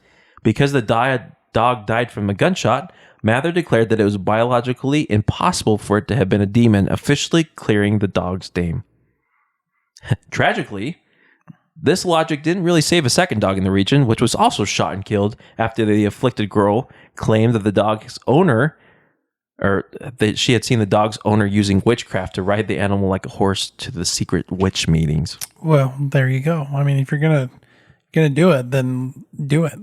Because the dog died from a gunshot, Mather declared that it was biologically impossible for it to have been a demon, officially clearing the dog's name. Tragically, this logic didn't really save a second dog in the region, which was also shot and killed after the afflicted girl claimed that the dog's owner she had seen the dog's owner using witchcraft to ride the animal like a horse to the secret witch meetings. Well, there you go. I mean, if you're gonna do it, then do it.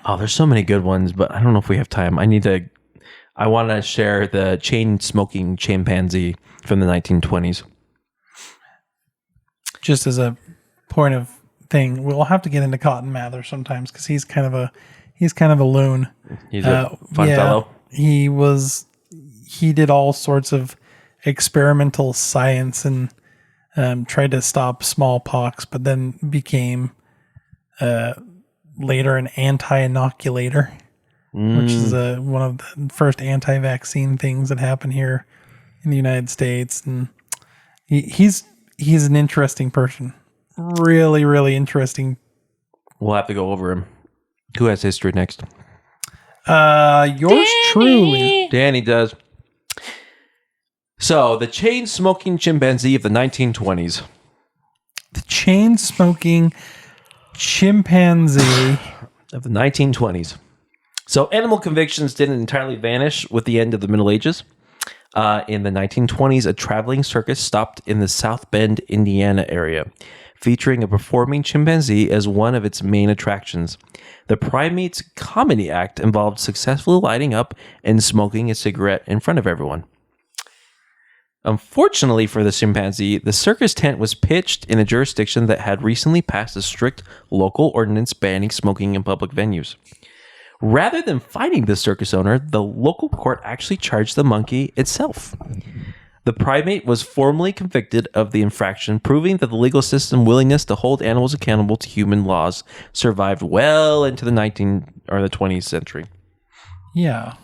Oh, there's so many good ones, but I don't know if we have time. I want to share the chain-smoking chimpanzee from the 1920s. Just as a point of thing, we'll have to get into Cotton Mather sometimes because he's kind of a loon. He's a fun fellow. He did all sorts of experimental science and tried to stop smallpox, but then became later an anti-inoculator, which is one of the first anti-vaccine things that happened here in the United States. And he's an interesting person. Really, really interesting. We'll have to go over him. Who has history next? Yours truly. Danny does. So, the chain-smoking chimpanzee of the 1920s. The chain-smoking chimpanzee of the 1920s. So, animal convictions didn't entirely vanish with the end of the Middle Ages. In the 1920s, a traveling circus stopped in the South Bend, Indiana area, featuring a performing chimpanzee as one of its main attractions. The primate's comedy act involved successfully lighting up and smoking a cigarette in front of everyone. Unfortunately for the chimpanzee, the circus tent was pitched in a jurisdiction that had recently passed a strict local ordinance banning smoking in public venues. Rather than fining the circus owner, the local court actually charged the monkey itself. The primate was formally convicted of the infraction, proving that the legal system's willingness to hold animals accountable to human laws survived well into the 20th century. Yeah.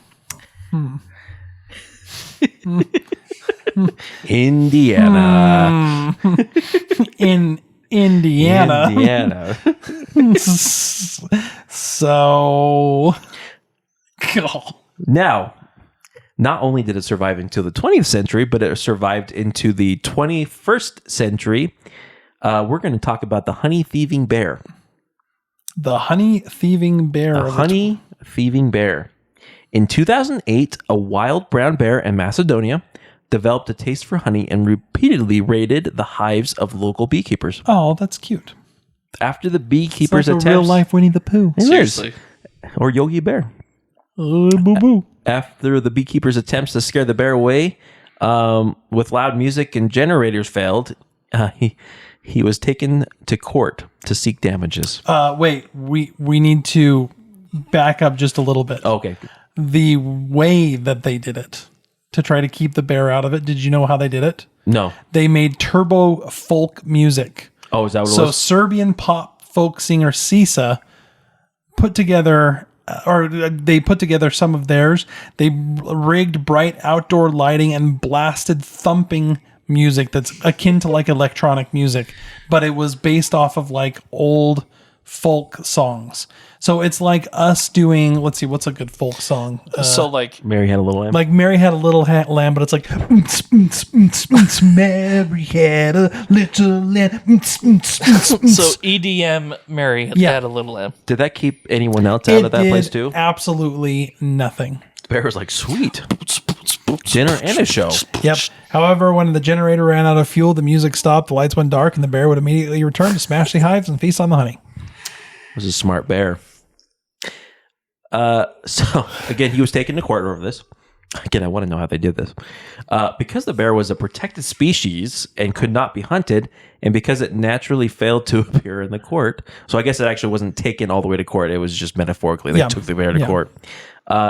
Indiana. In Indiana. Indiana. So, Now, not only did it survive into the 20th century, but it survived into the 21st century. We're going to talk about the honey thieving bear. The honey thieving bear. The honey thieving bear. In 2008, a wild brown bear in Macedonia developed a taste for honey and repeatedly raided the hives of local beekeepers. Oh, that's cute. After the beekeepers' It's like attempts, a real life Winnie the Pooh. Seriously. Or Yogi Bear. Boo boo. After the beekeepers' attempts to scare the bear away with loud music and generators failed, he was taken to court to seek damages. Wait, we need to back up just a little bit. Okay. The way that they did it to try to keep the bear out of it, did you know how they did it? No. They made turbo folk music. Oh, is that what it So was? Serbian pop folk singer Sisa put together some of theirs. They rigged bright outdoor lighting and blasted thumping music that's akin to like electronic music, but it was based off of like old folk songs. So it's like us doing, let's see, what's a good folk song? So like Mary Had a Little Lamb. Like Mary Had a Little Lamb, but it's like Mary had a little lamb. so EDM Mary had a little lamb. Did that keep anyone else out of that place too? Absolutely nothing. The bear was like, sweet. Dinner and a show. Yep. However, when the generator ran out of fuel, the music stopped, the lights went dark, and the bear would immediately return to smash the hives and feast on the honey. It was a smart bear. So, again, he was taken to court over this. Again, I want to know how they did this. Because the bear was a protected species and could not be hunted, and because it naturally failed to appear in the court, so I guess it actually wasn't taken all the way to court. It was just metaphorically they took the bear to court.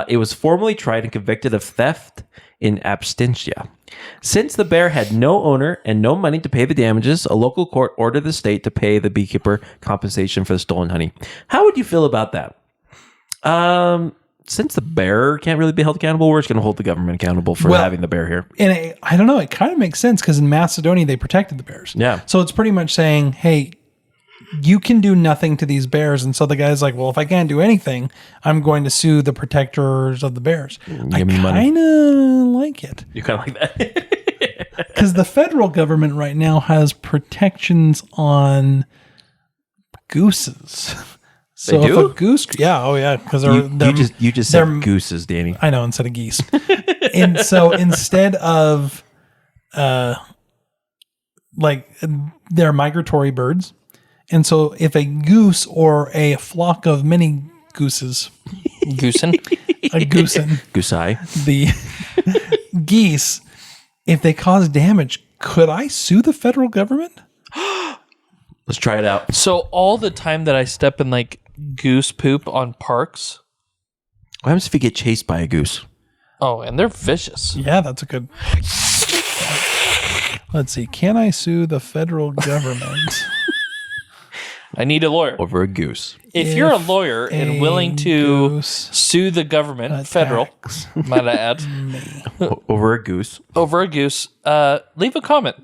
It was formally tried and convicted of theft in absentia. Since the bear had no owner and no money to pay the damages, a local court ordered the state to pay the beekeeper compensation for the stolen honey. How would you feel about that? Since the bear can't really be held accountable, we're just going to hold the government accountable for having the bear here. And I don't know, it kind of makes sense because in Macedonia, they protected the bears. Yeah. So it's pretty much saying, hey, you can do nothing to these bears. And so the guy's like, well, if I can't do anything, I'm going to sue the protectors of the bears. I kind of like it. You kind of like that? Because the federal government right now has protections on gooses. So They do? if a goose, because You just they're- said gooses, Danny. I know, instead of geese. And so instead of they're migratory birds. And so if a goose or a flock of many gooses, Goosen. a goosen, Gooseye. the geese, if they cause damage, could I sue the federal government? Let's try it out. So all the time that I step in like goose poop on parks. What happens if you get chased by a goose? Oh, and they're vicious. Yeah, that's a good. Let's see. Can I sue the federal government? I need a lawyer. Over a goose. If you're a lawyer and willing to goose sue the government, federal, attacks might I add, Over a goose. over a goose, leave a comment.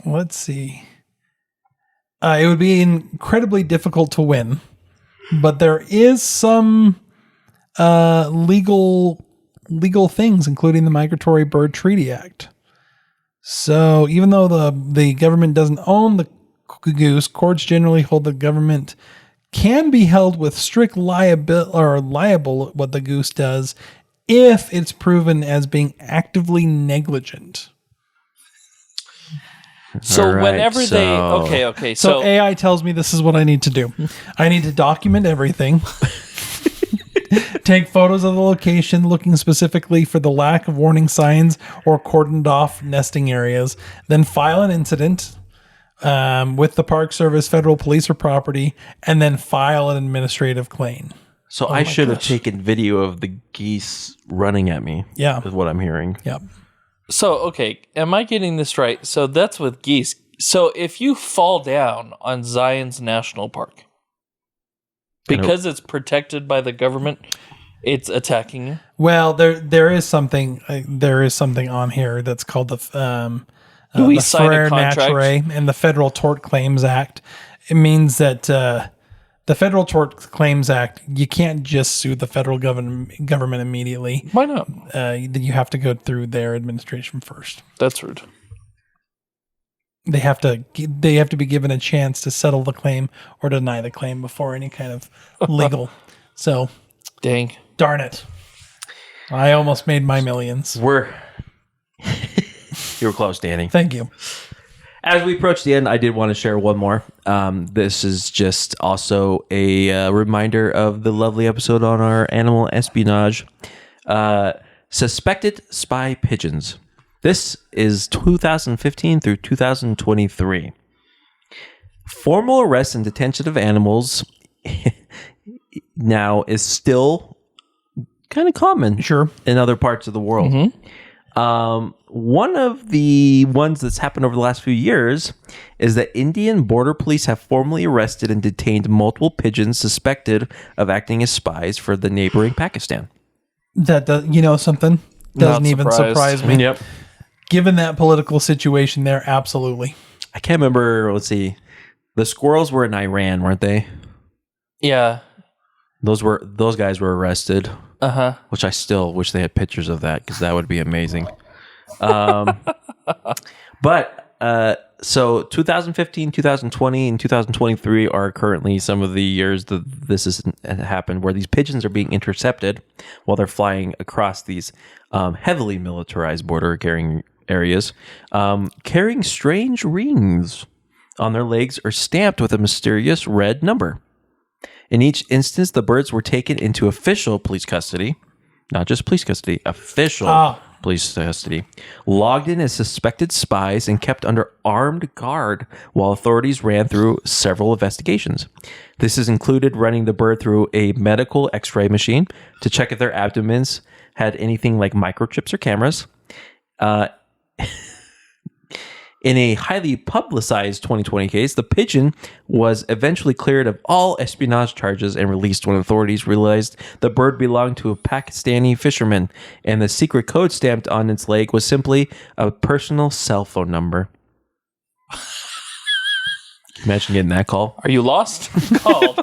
Let's see. It would be incredibly difficult to win, but there is some legal things, including the Migratory Bird Treaty Act. So even though the government doesn't own the goose, courts generally hold the government can be held with strict liable what the goose does if it's proven as being actively negligent. So All right, whenever they okay, So AI tells me this is what I need to do. I need to document everything. Take photos of the location, looking specifically for the lack of warning signs or cordoned off nesting areas. Then file an incident with the Park Service, federal police, or property, and then file an administrative claim. So I should have taken video of the geese running at me. Yeah. Is what I'm hearing. Yep. So, okay, am I getting this right? So that's with geese. So if you fall down on Zion's National Park, because it's protected by the government, it's attacking you? Well, there is something on here that's called the Do we the sign a Frere contract? Naturae and the Federal Tort Claims Act. It means that the Federal Tort Claims Act, you can't just sue the federal government immediately. Why not? You have to go through their administration first. That's rude. They have to be given a chance to settle the claim or deny the claim before any kind of legal. So, Dang. darn it. I almost made my millions. You were close, Danny. Thank you. As we approach the end, I did want to share one more. This is just also a reminder of the lovely episode on our animal espionage. Suspected spy pigeons. This is 2015 through 2023. Formal arrest and detention of animals now is still kind of common in other parts of the world. Mm-hmm. One of the ones that's happened over the last few years is that Indian border police have formally arrested and detained multiple pigeons suspected of acting as spies for the neighboring Pakistan. That does, something doesn't even surprise me. Yep. Given that political situation there, absolutely. I can't remember. Let's see. The squirrels were in Iran, weren't they? Yeah. Those guys were arrested. Uh-huh. Which I still wish they had pictures of that because that would be amazing. But so 2015, 2020, and 2023 are currently some of the years that this has happened, where these pigeons are being intercepted while they're flying across these heavily militarized border carrying areas, carrying strange rings on their legs or stamped with a mysterious red number. In each instance, the birds were taken into official police custody, not just police custody, official police custody, logged in as suspected spies, and kept under armed guard while authorities ran through several investigations. This has included running the bird through a medical x-ray machine to check if their abdomens had anything like microchips or cameras. In a highly publicized 2020 case, the pigeon was eventually cleared of all espionage charges and released when authorities realized the bird belonged to a Pakistani fisherman, and the secret code stamped on its leg was simply a personal cell phone number. Imagine getting that call. Are you lost? Call.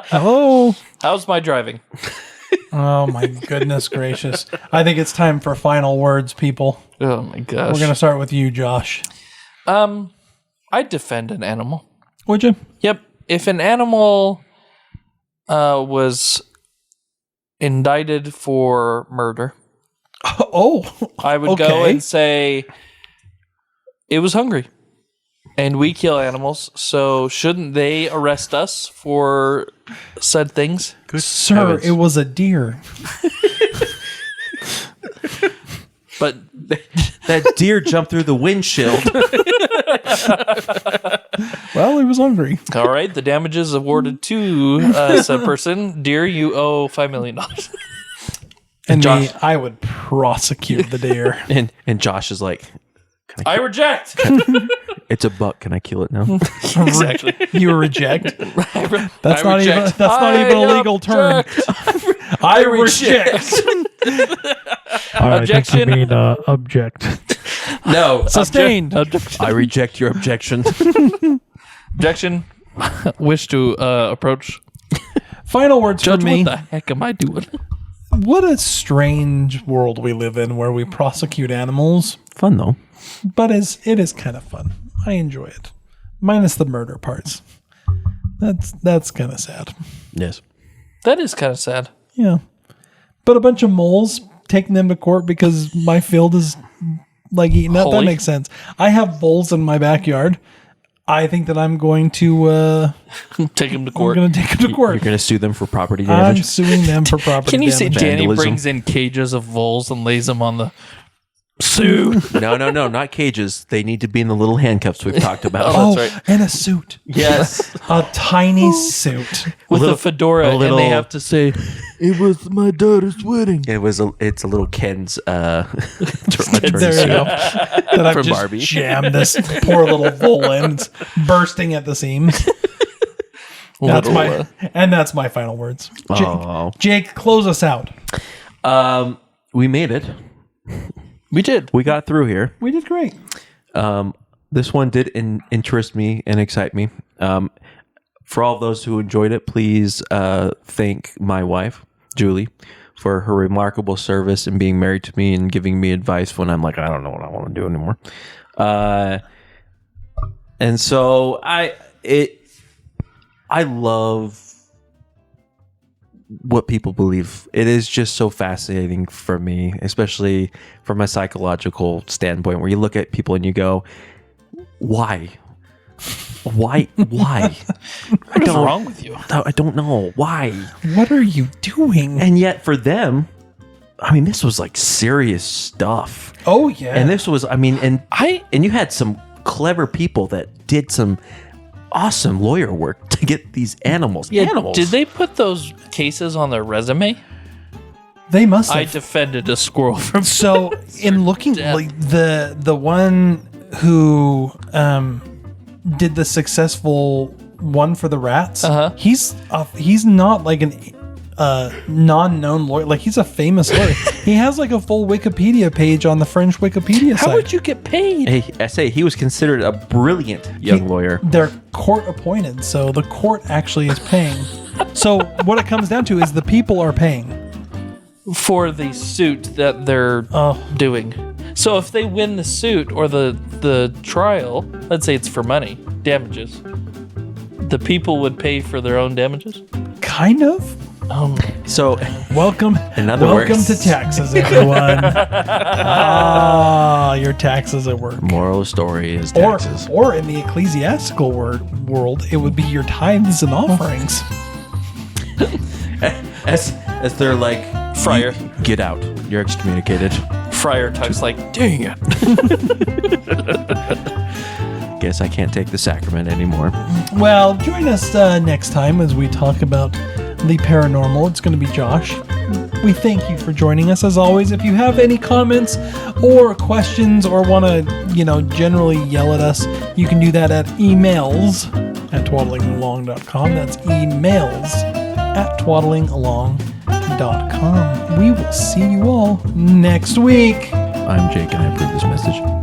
Hello. How's my driving? Oh my goodness gracious. I think it's time for final words, people. Oh my gosh. We're going to start with you, Josh. I'd defend an animal. Would you? Yep. if an animal was indicted for murder, I would go and say it was hungry. And we kill animals, so shouldn't they arrest us for said things? Sir, heavens. it was a deer. But That deer jumped through the windshield. Well, he was hungry. all right, the damages awarded to said person. Dear, you owe $5 million. And Josh. me, I would prosecute the deer. And Josh is like, I reject. it's a buck. Can I kill it now? Exactly. You reject. That's I not even. reject. That's not even a legal term. object. I reject. Objection. I mean, object. No. Sustained. I reject your objection. Objection. Wish to approach. Final words Judge, from me. what the heck am I doing? What a strange world we live in, where we prosecute animals. Fun though. But it is kind of fun. I enjoy it, minus the murder parts. That's kind of sad. Yes. That is kind of sad. Yeah, but a bunch of moles, taking them to court because my field is like eaten up. That Holy. makes sense. I have voles in my backyard. I think that I'm going to Take him to I'm court. going to take them to You're court. going to sue them for property I'm damage? suing them for property Can you damage. see Danny Vandalism. brings in cages of voles and lays them on the sue? No, not cages. They need to be in the little handcuffs we've talked about. Oh, That's right. and a suit. Yes. A tiny suit. With little- a fedora, a little- and they have to say, "It was my daughter's wedding." It's a little Ken's There you go. That I've From just Barbie. jammed this poor little vole in. It's bursting at the seams. That's Little, my final words. Oh. Jake, close us out. We made it. We did. We got through here. We did great. This one did interest me and excite me. For all those who enjoyed it, please thank my wife, Julie, for her remarkable service and being married to me and giving me advice when I'm like, I don't know what I want to do anymore. And so I love what people believe. It is just so fascinating for me, especially from a psychological standpoint, where you look at people and you go, why? What is wrong with you? I don't know. Why? What are you doing? And yet for them, I mean, this was like serious stuff. Oh, yeah. And this was, I mean, and you had some clever people that did some awesome lawyer work to get these animals. Animals. Did they put those cases on their resume? They must I have. defended a squirrel from. So, in looking, like the one who did the successful one for the rats, he's not like an non-known lawyer. Like, he's a famous lawyer. He has like a full Wikipedia page on the French Wikipedia site. How would you get paid? Hey, I say he was considered a brilliant young lawyer. They're court appointed, so the court actually is paying. So what it comes down to is the people are paying For the suit that they're doing. So if they win the suit or the trial, let's say it's for money, damages, the people would pay for their own damages? kind of. So, Welcome words. to taxes, everyone. Your taxes at work. moral of the story is taxes. Or in the ecclesiastical world, it would be your tithes and offerings. As they're like, Friar. Get out. You're excommunicated. Friar Tuck's like, dang it. Guess I can't take the sacrament anymore. Well, join us next time as we talk about the paranormal. It's going to be Josh. We thank you for joining us. As always, if you have any comments or questions or want to, generally yell at us, you can do that at emails@twaddlingalong.com. That's emails@twaddlingalong.com. We will see you all next week. I'm Jake and I approve this message.